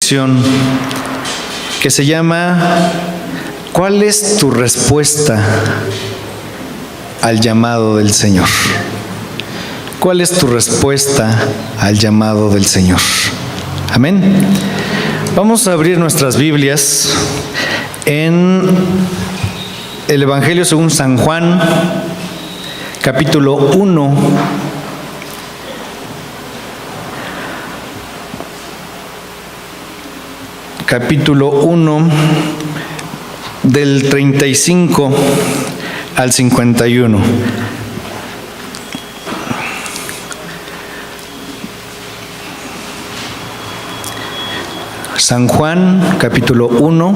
reflexión que se llama ¿cuál es tu respuesta al llamado del Señor? ¿Cuál es tu respuesta al llamado del Señor? Amén. Vamos a abrir nuestras Biblias en el Evangelio según San Juan, capítulo 1. Capítulo 1, del 35 al 51. San Juan, capítulo 1,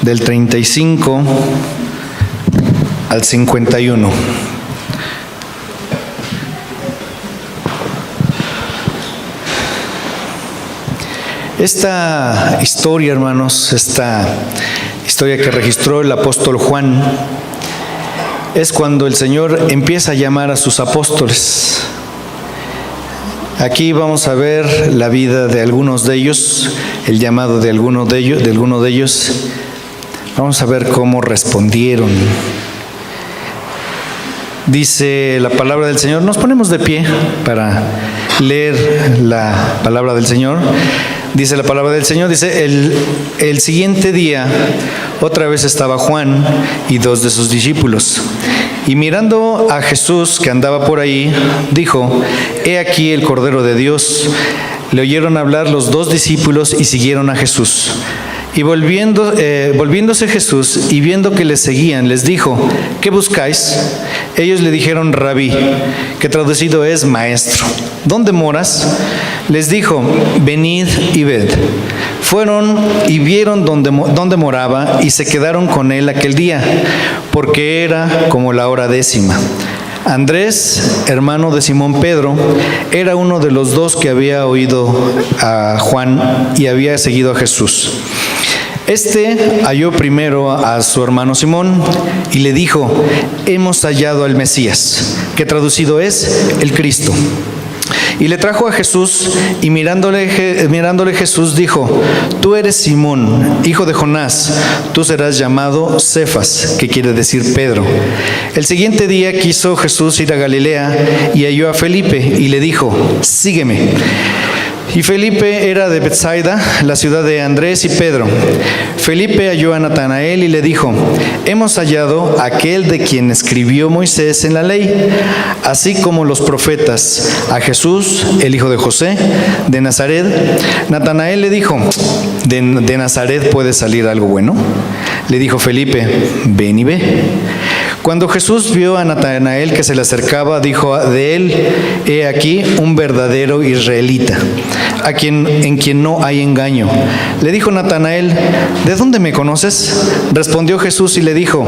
del 35 al 51. Esta historia, hermanos, esta historia que registró el apóstol Juan, es cuando el Señor empieza a llamar a sus apóstoles. Aquí vamos a ver la vida de algunos de ellos, el llamado de alguno de ellos. Vamos a ver cómo respondieron. Dice la palabra del Señor. Nos ponemos de pie para leer la palabra del Señor. Dice la palabra del Señor, dice, el siguiente día otra vez estaba Juan y dos de sus discípulos. Y mirando a Jesús que andaba por ahí, dijo, he aquí el Cordero de Dios. Le oyeron hablar los dos discípulos y siguieron a Jesús. Y volviéndose Jesús y viendo que les seguían, les dijo, ¿qué buscáis? Ellos le dijeron, Rabí, que traducido es maestro. ¿Dónde moras? Les dijo, venid y ved. Fueron y vieron dónde moraba y se quedaron con él aquel día, porque era como la hora 10:00. Andrés, hermano de Simón Pedro, era uno de los dos que había oído a Juan y había seguido a Jesús. Este halló primero a su hermano Simón y le dijo, hemos hallado al Mesías, que traducido es el Cristo. Y le trajo a Jesús, y mirándole Jesús dijo, tú eres Simón, hijo de Jonás, tú serás llamado Cefas, que quiere decir Pedro. El siguiente día quiso Jesús ir a Galilea, y halló a Felipe, y le dijo, sígueme. Y Felipe era de Betsaida, la ciudad de Andrés y Pedro. Felipe halló a Natanael y le dijo, hemos hallado a aquel de quien escribió Moisés en la ley, así como los profetas, a Jesús, el hijo de José, de Nazaret. Natanael le dijo, ¿de Nazaret puede salir algo bueno? Le dijo Felipe, ven y ve. Cuando Jesús vio a Natanael que se le acercaba, dijo de él, he aquí un verdadero israelita, en quien no hay engaño. Le dijo Natanael, ¿de dónde me conoces? Respondió Jesús y le dijo,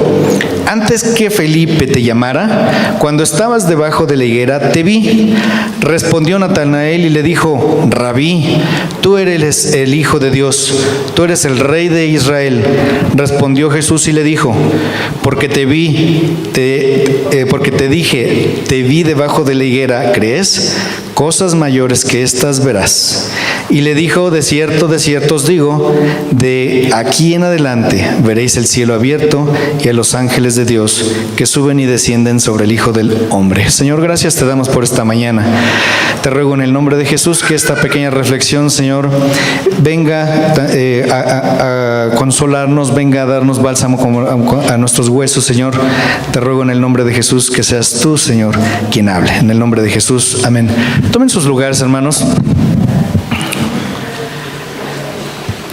antes que Felipe te llamara, cuando estabas debajo de la higuera, te vi. Respondió Natanael y le dijo, Rabí, tú eres el Hijo de Dios, tú eres el Rey de Israel. Respondió Jesús y le dijo, porque te dije, te vi debajo de la higuera, ¿crees? Cosas mayores que estas verás. Y le dijo, de cierto os digo, de aquí en adelante veréis el cielo abierto y a los ángeles de Dios que suben y descienden sobre el Hijo del Hombre. Señor, gracias te damos por esta mañana. Te ruego en el nombre de Jesús que esta pequeña reflexión, Señor, venga a consolarnos, venga a darnos bálsamo a nuestros huesos, Señor. Te ruego en el nombre de Jesús que seas tú, Señor, quien hable. En el nombre de Jesús, amén. Tomen sus lugares, hermanos.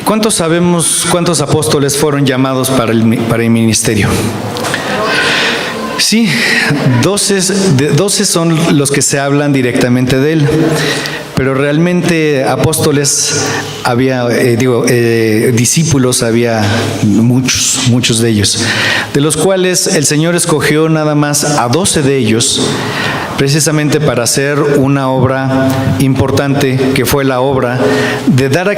¿Cuántos sabemos cuántos apóstoles fueron llamados para el ministerio? Sí, 12 son los que se hablan directamente de él, pero realmente apóstoles había, discípulos había muchos de ellos, de los cuales el Señor escogió nada más a 12 de ellos, precisamente para hacer una obra importante, que fue la obra de dar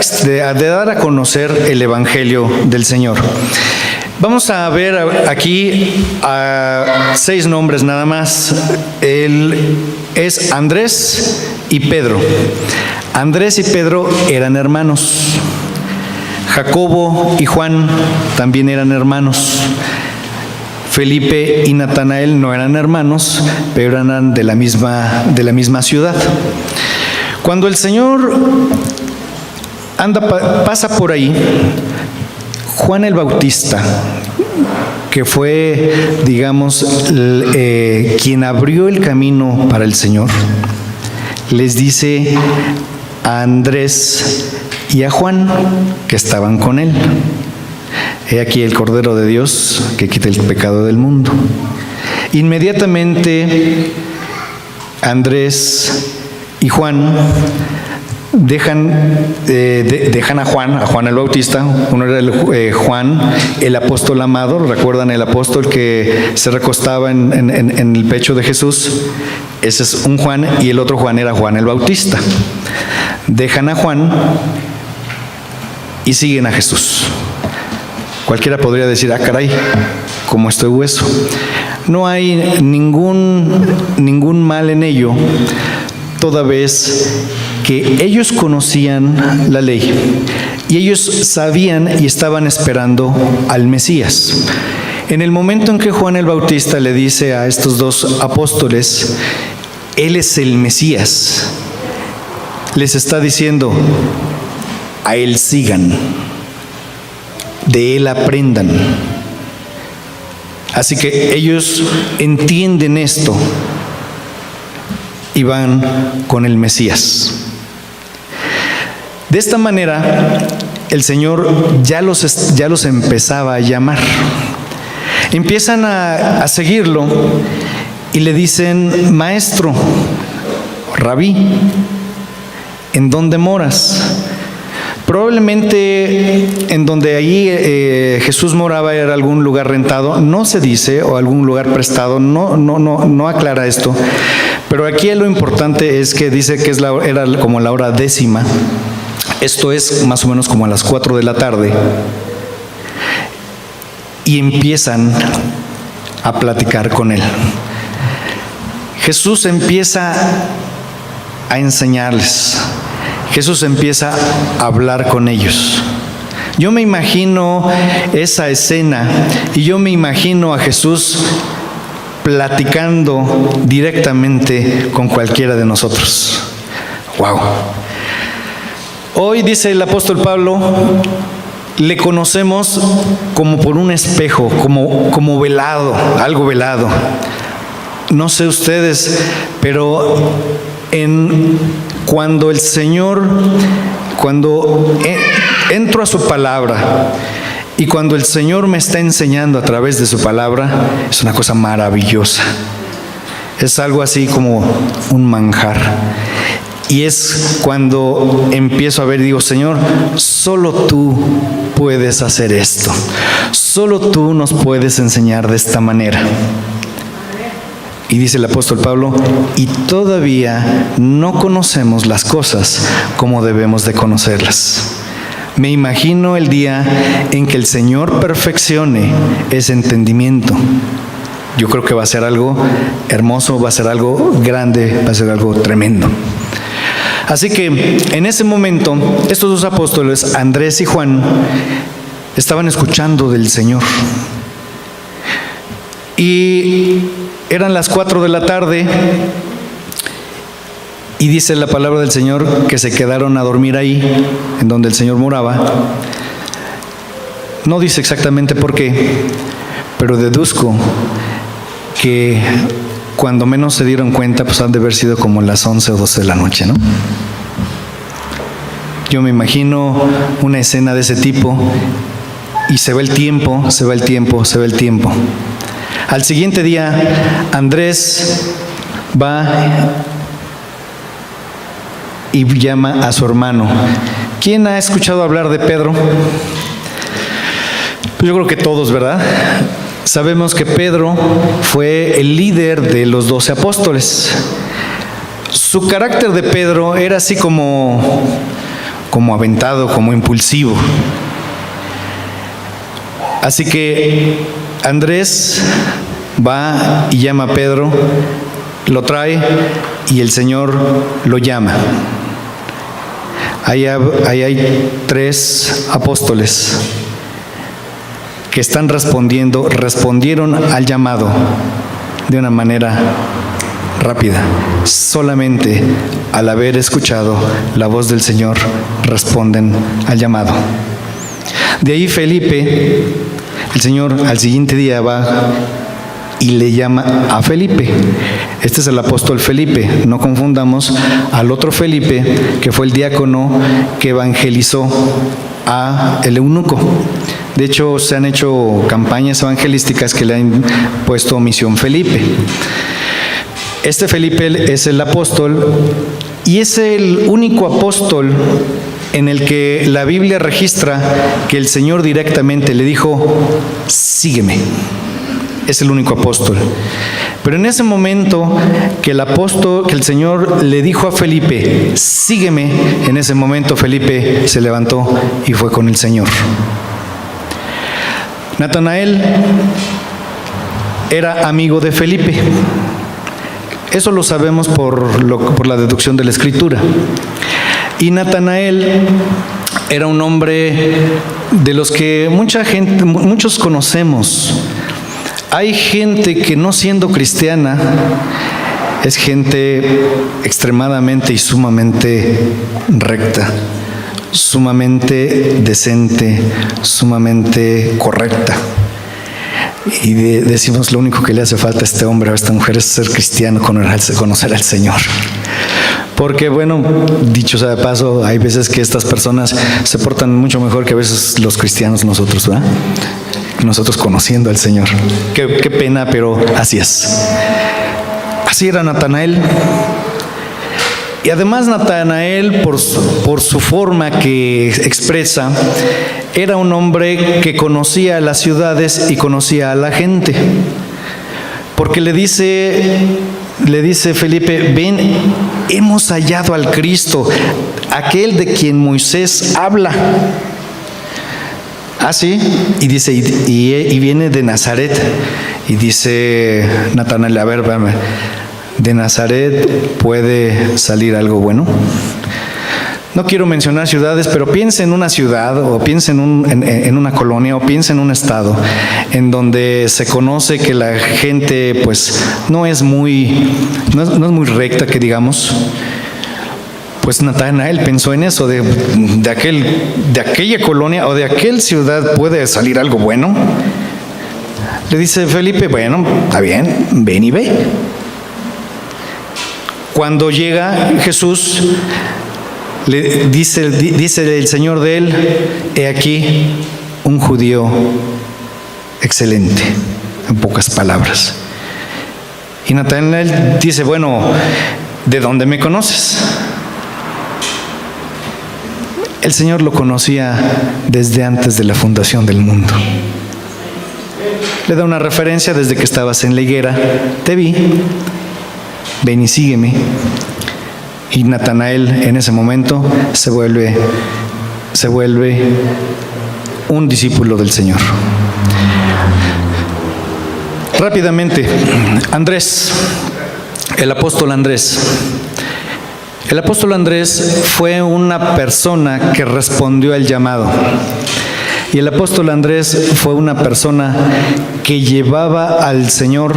a conocer el Evangelio del Señor. Vamos a ver aquí a 6 nombres nada más. Es Andrés y Pedro. Andrés y Pedro eran hermanos. Jacobo y Juan también eran hermanos. Felipe y Natanael no eran hermanos, pero eran de la misma ciudad. Cuando el Señor pasa por ahí, Juan el Bautista, que fue, digamos, quien abrió el camino para el Señor, les dice a Andrés y a Juan, que estaban con él: he aquí el Cordero de Dios que quita el pecado del mundo. Inmediatamente Andrés y Juan dejan a Juan el Bautista. Uno era Juan, el apóstol amado. ¿Recuerdan el apóstol que se recostaba en el pecho de Jesús? Ese es un Juan, y el otro Juan era Juan el Bautista. Dejan a Juan y siguen a Jesús. Cualquiera podría decir: ah, caray, ¿cómo estoy hueso? No hay ningún mal en ello, toda vez que ellos conocían la ley y ellos sabían y estaban esperando al Mesías. En el momento en que Juan el Bautista le dice a estos 2 apóstoles: Él es el Mesías, les está diciendo: a Él sigan, de Él aprendan. Así que ellos entienden esto y van con el Mesías. De esta manera, el Señor ya los empezaba a llamar. Empiezan a seguirlo y le dicen: Maestro, Rabí, ¿en dónde moras? Probablemente en donde allí Jesús moraba era algún lugar rentado, no se dice, o algún lugar prestado, no aclara esto. Pero aquí lo importante es que dice que era como la hora 10:00. Esto es más o menos como a las 4 de la tarde. Y empiezan a platicar con él. Jesús empieza a enseñarles. Jesús empieza a hablar con ellos. Yo me imagino esa escena y yo me imagino a Jesús platicando directamente con cualquiera de nosotros. ¡Wow! Hoy, dice el apóstol Pablo, le conocemos como por un espejo, como velado, algo velado. No sé ustedes, pero cuando el Señor, cuando entro a su palabra y cuando el Señor me está enseñando a través de su palabra, es una cosa maravillosa. Es algo así como un manjar. Y es cuando empiezo a ver y digo: Señor, solo tú puedes hacer esto. Solo tú nos puedes enseñar de esta manera. Y dice el apóstol Pablo: y todavía no conocemos las cosas como debemos de conocerlas. Me imagino el día en que el Señor perfeccione ese entendimiento. Yo creo que va a ser algo hermoso, va a ser algo grande, va a ser algo tremendo. Así que en ese momento, estos 2 apóstoles, Andrés y Juan, estaban escuchando del Señor. Y eran las 4 de la tarde y dice la palabra del Señor que se quedaron a dormir ahí, en donde el Señor moraba. No dice exactamente por qué, pero deduzco que cuando menos se dieron cuenta, pues han de haber sido como las 11 o 12 de la noche, ¿no? Yo me imagino una escena de ese tipo y se va el tiempo, se va el tiempo, se va el tiempo. Al siguiente día, Andrés va y llama a su hermano. ¿Quién ha escuchado hablar de Pedro? Pues yo creo que todos, ¿verdad? Sabemos que Pedro fue el líder de los 12 apóstoles. Su carácter de Pedro era así como aventado, como impulsivo. Así que Andrés va y llama a Pedro, lo trae y el Señor lo llama. Ahí hay 3 apóstoles que respondieron al llamado de una manera rápida. Solamente al haber escuchado la voz del Señor responden al llamado. De ahí Felipe, el Señor al siguiente día va y le llama a Felipe. Este es el apóstol Felipe, no confundamos al otro Felipe, que fue el diácono que evangelizó a el eunuco. De hecho, se han hecho campañas evangelísticas que le han puesto Misión Felipe. Este Felipe es el apóstol y es el único apóstol en el que la Biblia registra que el Señor directamente le dijo: sígueme. Es el único apóstol. Pero en ese momento que el Señor le dijo a Felipe: sígueme, en ese momento Felipe se levantó y fue con el Señor. Natanael era amigo de Felipe. Eso lo sabemos por la deducción de la Escritura. Y Natanael era un hombre de los que muchos conocemos. Hay gente que, no siendo cristiana, es gente extremadamente y sumamente recta, sumamente decente, sumamente correcta. Y decimos, lo único que le hace falta a este hombre o a esta mujer es ser cristiano, conocer al Señor. Porque, bueno, dicho sea de paso, hay veces que estas personas se portan mucho mejor que a veces los cristianos nosotros, ¿verdad? Nosotros conociendo al Señor. Qué pena, pero así es. Así era Natanael. Y además Natanael, por su forma que expresa, era un hombre que conocía las ciudades y conocía a la gente. Porque le dice Felipe: ven, hemos hallado al Cristo, aquel de quien Moisés habla. Ah, sí, y dice, y viene de Nazaret. Y dice Natanael: a ver, espérame, ¿de Nazaret puede salir algo bueno? No quiero mencionar ciudades, pero piensa en una ciudad, o piensa en una colonia, o piensa en un estado en donde se conoce que la gente pues no es muy recta, que digamos. Pues Natanael pensó en eso, de aquella colonia o de aquella ciudad puede salir algo bueno. Le dice Felipe: bueno, está bien, ven y ve. Cuando llega Jesús, le dice el Señor de él: he aquí un judío excelente, en pocas palabras. Y Natanael dice: bueno, ¿de dónde me conoces? El Señor lo conocía desde antes de la fundación del mundo. Le da una referencia: desde que estabas en la higuera, te vi, ven y sígueme. Y Natanael en ese momento se vuelve un discípulo del Señor. Rápidamente, Andrés, el apóstol Andrés. El apóstol Andrés fue una persona que respondió al llamado. Y el apóstol Andrés fue una persona que llevaba al Señor,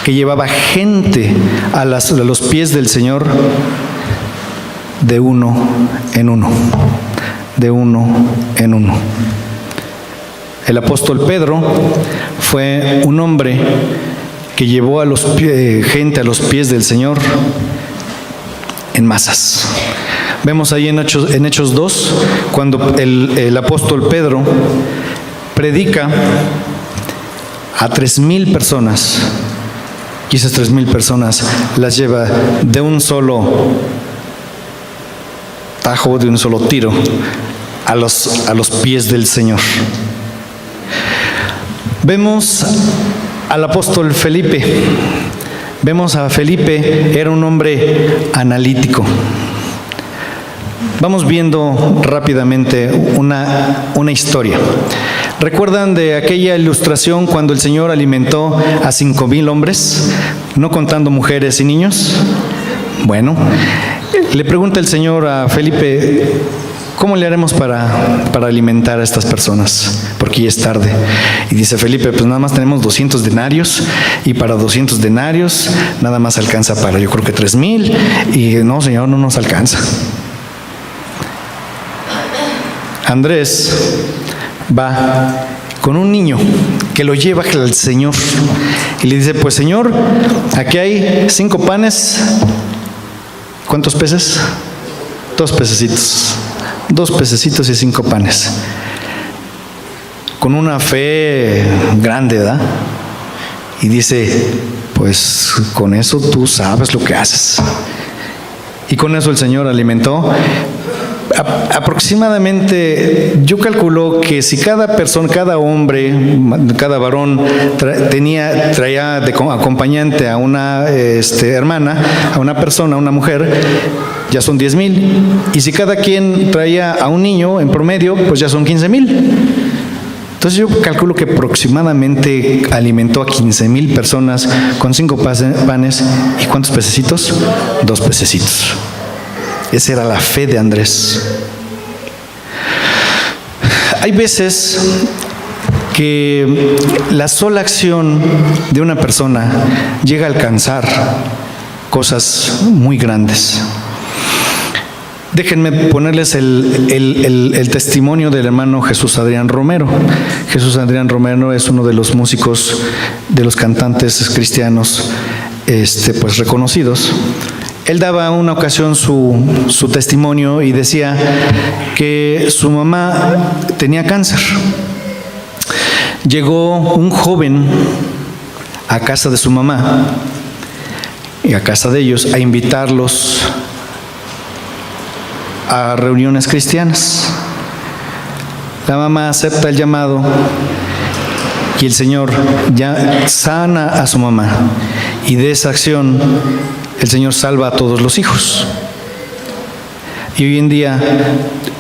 que llevaba gente a los pies del Señor de uno en uno. De uno en uno. El apóstol Pedro fue un hombre que llevó gente a los pies del Señor en masas. Vemos ahí en Hechos 2, cuando el apóstol Pedro predica a 3,000 personas, y esas 3,000 personas las lleva de un solo tajo, de un solo tiro, a los pies del Señor. Vemos al apóstol Felipe. Vemos a Felipe, era un hombre analítico. Vamos viendo rápidamente una historia. ¿Recuerdan de aquella ilustración cuando el Señor alimentó a 5,000 hombres, no contando mujeres y niños? Bueno, le pregunta el Señor a Felipe, ¿cómo le haremos para alimentar a estas personas? Porque ya es tarde. Y dice Felipe, pues nada más tenemos 200 denarios, y para 200 denarios nada más alcanza para, yo creo que 3,000, y no, Señor, no nos alcanza. Andrés va con un niño que lo lleva al Señor y le dice, pues Señor, aquí hay 5 panes, ¿cuántos peces? 2 pececitos. 2 pececitos y 5 panes. Con una fe grande, ¿verdad? Y dice, pues con eso tú sabes lo que haces. Y con eso el Señor alimentó. Aproximadamente, yo calculo que si cada persona, cada hombre, cada varón traía de acompañante a una hermana, a una persona, a una mujer, ya son 10,000. Y si cada quien traía a un niño en promedio, pues ya son 15,000. Entonces yo calculo que aproximadamente alimentó a 15,000 personas con 5 panes. ¿Y cuántos pececitos? 2 pececitos. Esa era la fe de Andrés. Hay veces que la sola acción de una persona llega a alcanzar cosas muy grandes. Déjenme ponerles el testimonio del hermano Jesús Adrián Romero. Jesús Adrián Romero es uno de los músicos, de los cantantes cristianos pues reconocidos. Él daba una ocasión su testimonio y decía que su mamá tenía cáncer. Llegó un joven a casa de su mamá y a casa de ellos a invitarlos a reuniones cristianas. La mamá acepta el llamado y el Señor ya sana a su mamá, y de esa acción el Señor salva a todos los hijos. Y hoy en día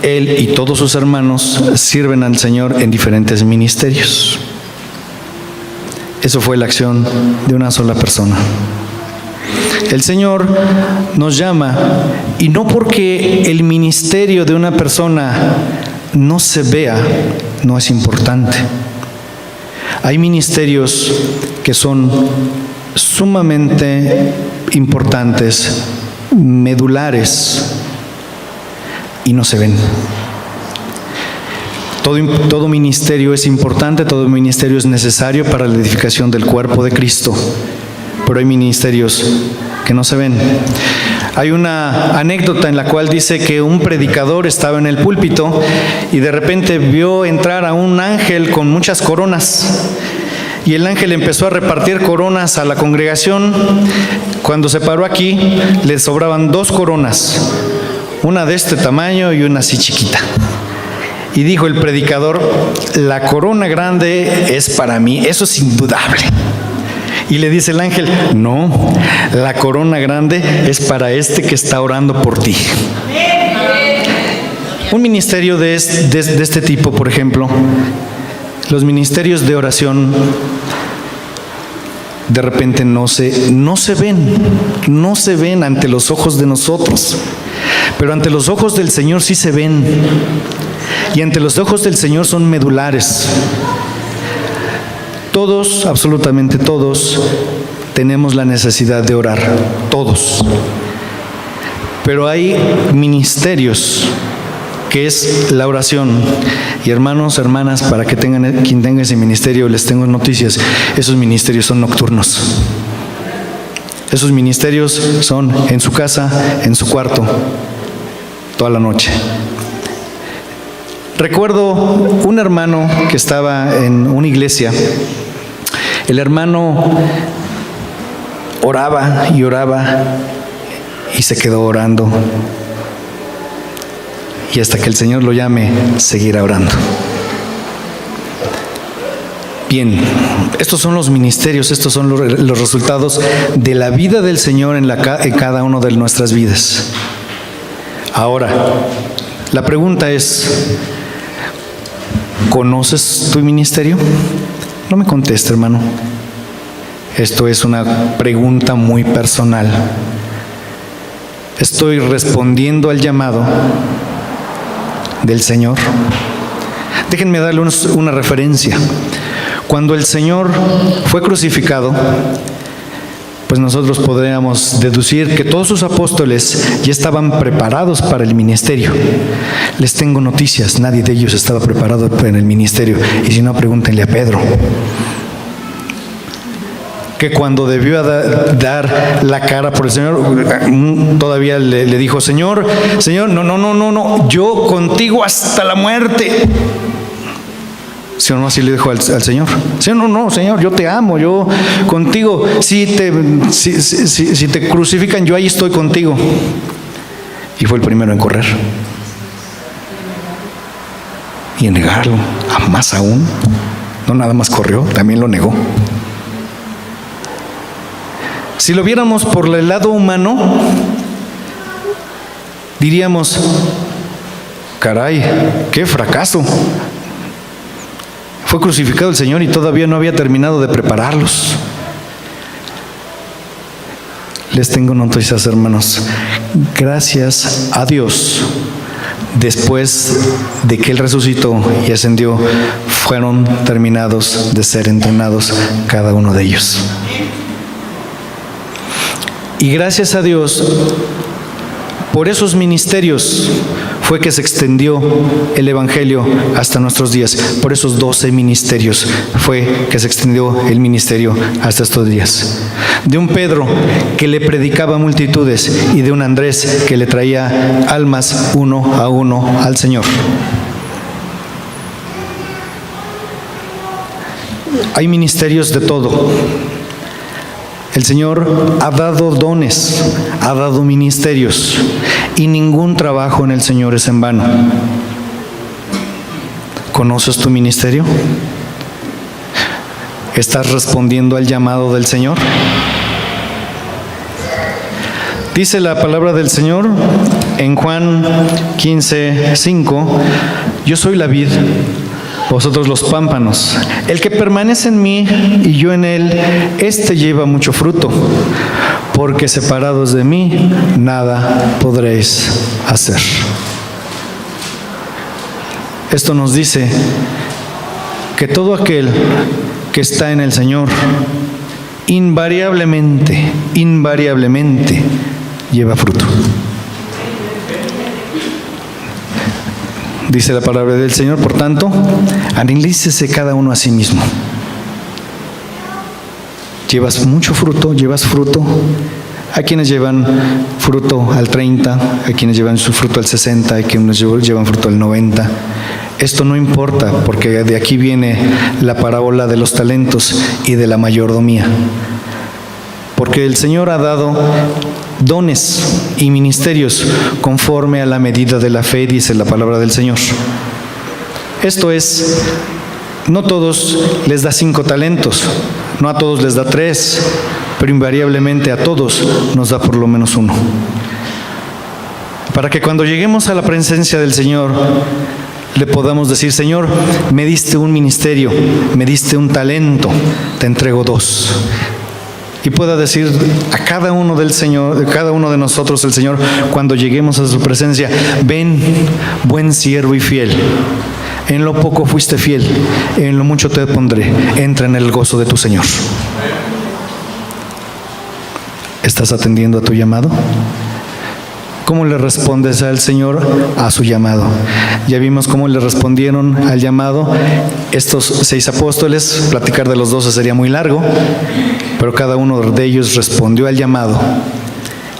él y todos sus hermanos sirven al Señor en diferentes ministerios. Eso fue la acción de una sola persona. El Señor nos llama, y no porque el ministerio de una persona no se vea, no es importante. Hay ministerios que son sumamente importantes, medulares, y no se ven. Todo ministerio es importante, todo ministerio es necesario para la edificación del cuerpo de Cristo, pero hay ministerios que no se ven. Hay una anécdota en la cual dice que un predicador estaba en el púlpito y de repente vio entrar a un ángel con muchas coronas. Y el ángel empezó a repartir coronas a la congregación. Cuando se paró aquí, le sobraban 2 coronas, una de este tamaño y una así chiquita. Y dijo el predicador, la corona grande es para mí, eso es indudable. Y le dice el ángel, no, la corona grande es para este que está orando por ti. Un ministerio de este tipo, por ejemplo, los ministerios de oración, de repente no se ven ante los ojos de nosotros, pero ante los ojos del Señor sí se ven, y ante los ojos del Señor son medulares. Todos, absolutamente todos, tenemos la necesidad de orar, todos. Pero hay ministerios que es la oración. Y hermanos, hermanas, para que quien tenga ese ministerio, les tengo noticias, esos ministerios son nocturnos. Esos ministerios son en su casa, en su cuarto, toda la noche. Recuerdo un hermano que estaba en una iglesia. El hermano oraba y oraba y se quedó orando. Y hasta que el Señor lo llame, seguirá orando. Bien, estos son los ministerios, estos son los resultados de la vida del Señor en cada una de nuestras vidas. Ahora, la pregunta es, ¿Conoces tu ministerio? No me conteste, hermano. Esto es una pregunta muy personal. ¿Estoy respondiendo al llamado del Señor? Déjenme darle una referencia. Cuando el Señor fue crucificado, pues nosotros podríamos deducir que todos sus apóstoles ya estaban preparados para el ministerio. Les tengo noticias, nadie de ellos estaba preparado para el ministerio. Y si no, pregúntenle a Pedro, que cuando debió dar la cara por el Señor, todavía le dijo: Señor, no, yo contigo hasta la muerte. ¿Sí o no? Así le dijo al Señor. Señor, no, Señor, yo te amo, yo contigo. Si te crucifican, yo ahí estoy contigo. Y fue el primero en correr y en negarlo. Más aún, no nada más corrió, también lo negó. Si lo viéramos por el lado humano, diríamos: caray, qué fracaso. Fue crucificado el Señor y todavía no había terminado de prepararlos. Les tengo noticias, hermanos. Gracias a Dios, después de que Él resucitó y ascendió, fueron terminados de ser entrenados cada uno de ellos. Y gracias a Dios, por esos ministerios fue que se extendió el Evangelio hasta nuestros días. Por esos 12 ministerios fue que se extendió el ministerio hasta estos días. De un Pedro que le predicaba a multitudes y de un Andrés que le traía almas uno a uno al Señor. Hay ministerios de todo. El Señor ha dado dones, ha dado ministerios, y ningún trabajo en el Señor es en vano. ¿Conoces tu ministerio? ¿Estás respondiendo al llamado del Señor? Dice la palabra del Señor en Juan 15:5: yo soy la vid, vosotros los pámpanos. El que permanece en mí y yo en él, éste lleva mucho fruto, porque separados de mí nada podréis hacer. Esto nos dice que todo aquel que está en el Señor invariablemente lleva fruto. Dice la palabra del Señor: por tanto, analícese cada uno a sí mismo. ¿Llevas mucho fruto? ¿Llevas fruto? Hay quienes llevan fruto al 30, hay quienes llevan su fruto al 60, hay quienes llevan fruto al 90. Esto no importa, porque de aquí viene la parábola de los talentos y de la mayordomía. Porque el Señor ha dado dones y ministerios conforme a la medida de la fe, dice la palabra del Señor. Esto es, no todos les da 5 talentos, no a todos les da 3, pero invariablemente a todos nos da por lo menos 1. Para que cuando lleguemos a la presencia del Señor le podamos decir: Señor, me diste un ministerio, me diste un talento, te entrego 2. Y pueda decir a cada uno del Señor, cada uno de nosotros, el Señor, cuando lleguemos a su presencia: ven, buen siervo y fiel. En lo poco fuiste fiel, en lo mucho te pondré. Entra en el gozo de tu Señor. ¿Estás atendiendo a tu llamado? ¿Cómo le respondes al Señor a su llamado? Ya vimos cómo le respondieron al llamado estos 6 apóstoles. Platicar de los 12 sería muy largo, pero cada uno de ellos respondió al llamado.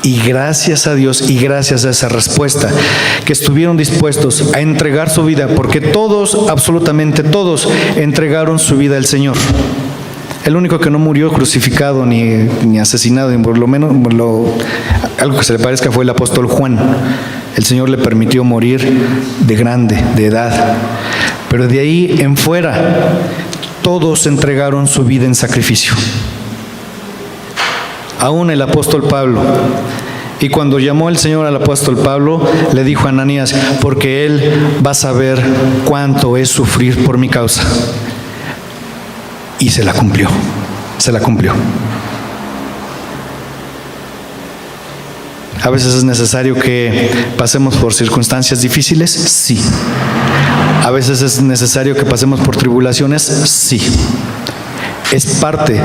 Y gracias a Dios y gracias a esa respuesta, que estuvieron dispuestos a entregar su vida, porque todos, absolutamente todos, entregaron su vida al Señor. El único que no murió crucificado ni asesinado, ni por lo menos algo que se le parezca, fue el apóstol Juan. El Señor le permitió morir de grande, de edad. Pero de ahí en fuera, todos entregaron su vida en sacrificio. Aún el apóstol Pablo, Y cuando llamó el Señor al apóstol Pablo, le dijo a Ananías, porque él va a saber cuánto es sufrir por mi causa. Y se la cumplió, se la cumplió. A veces es necesario que pasemos por circunstancias difíciles, sí. A veces es necesario que pasemos por tribulaciones, sí. Es parte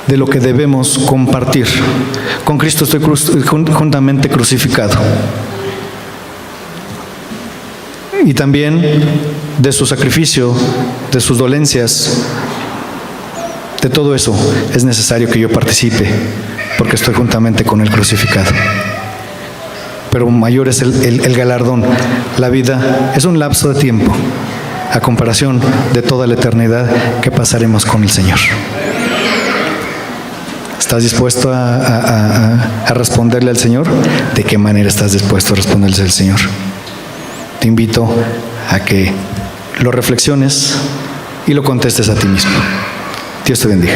de lo que debemos compartir. Con Cristo estoy juntamente crucificado. Y también de su sacrificio, de sus dolencias, de todo eso es necesario que yo participe, porque estoy juntamente con Él crucificado. Pero mayor es el galardón. La vida es un lapso de tiempo a comparación de toda la eternidad que pasaremos con el Señor. ¿Estás dispuesto a responderle al Señor? ¿De qué manera estás dispuesto a responderle al Señor? Te invito a que lo reflexiones y lo contestes a ti mismo. Dios te bendiga.